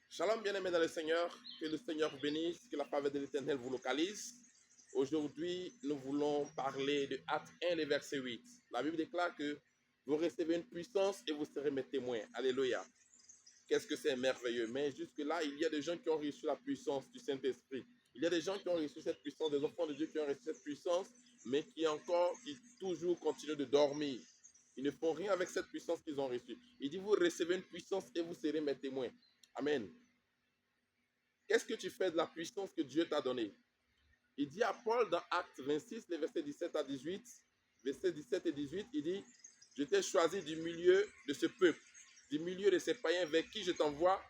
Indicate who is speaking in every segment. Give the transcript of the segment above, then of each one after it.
Speaker 1: Shalom, bien-aimés dans le Seigneur, que le Seigneur vous bénisse, que la faveur de l'Éternel vous localise. Aujourd'hui, nous voulons parler de Actes 1, le verset 8. La Bible déclare que vous recevez une puissance et vous serez mes témoins. Alléluia. Qu'est-ce que c'est merveilleux. Mais jusque-là, il y a des gens qui ont reçu la puissance du Saint-Esprit. Il y a des gens qui ont reçu cette puissance, des enfants de Dieu qui ont reçu cette puissance, mais qui toujours continuent de dormir. Ils ne font rien avec cette puissance qu'ils ont reçue. Il dit, vous recevez une puissance et vous serez mes témoins. Amen. Qu'est-ce que tu fais de la puissance que Dieu t'a donnée? Il dit à Paul dans Actes 26, les versets 17 à 18, versets 17 et 18, il dit, je t'ai choisi du milieu de ce peuple, du milieu de ces païens vers qui je t'envoie,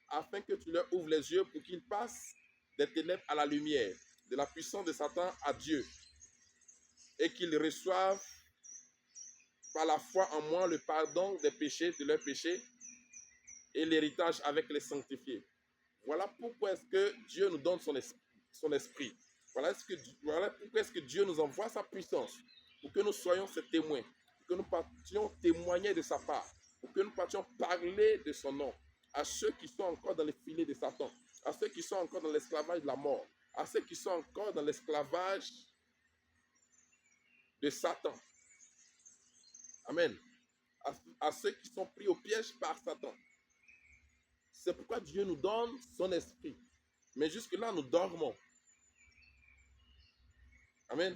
Speaker 1: afin que tu leur ouvres les yeux pour qu'ils passent des ténèbres à la lumière, de la puissance de Satan à Dieu, et qu'ils reçoivent par la foi en moi le pardon des péchés, de leurs péchés, et l'héritage avec les sanctifiés. Voilà pourquoi est-ce que Dieu nous donne son esprit. Voilà pourquoi est-ce que Dieu nous envoie sa puissance, pour que nous soyons ses témoins, pour que nous partions témoigner de sa part, pour que nous partions parler de son nom à ceux qui sont encore dans les filets de Satan, à ceux qui sont encore dans l'esclavage de la mort, à ceux qui sont encore dans l'esclavage de Satan. Amen. À ceux qui sont pris au piège par Satan. C'est pourquoi Dieu nous donne son esprit. Mais jusque-là, nous dormons. Amen.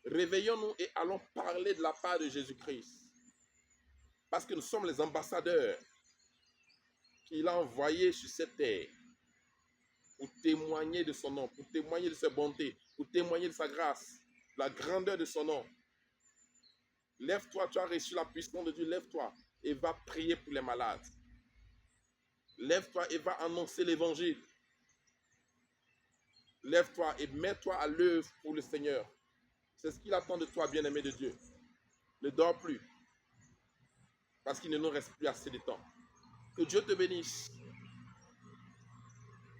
Speaker 1: Réveillons-nous et allons parler de la part de Jésus-Christ. Parce que nous sommes les ambassadeurs qu'il a envoyés sur cette terre pour témoigner de son nom, pour témoigner de sa bonté, pour témoigner de sa grâce, la grandeur de son nom. Lève-toi, tu as reçu la puissance de Dieu, lève-toi et va prier pour les malades. Lève-toi et va annoncer l'évangile. Lève-toi et mets-toi à l'œuvre pour le Seigneur. C'est ce qu'il attend de toi, bien-aimé de Dieu. Ne dors plus, parce qu'il ne nous reste plus assez de temps. Que Dieu te bénisse.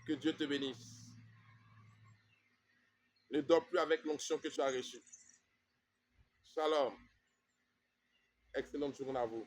Speaker 1: Que Dieu te bénisse. Ne dors plus avec l'onction que tu as reçue. Shalom. Excellente journée à vous.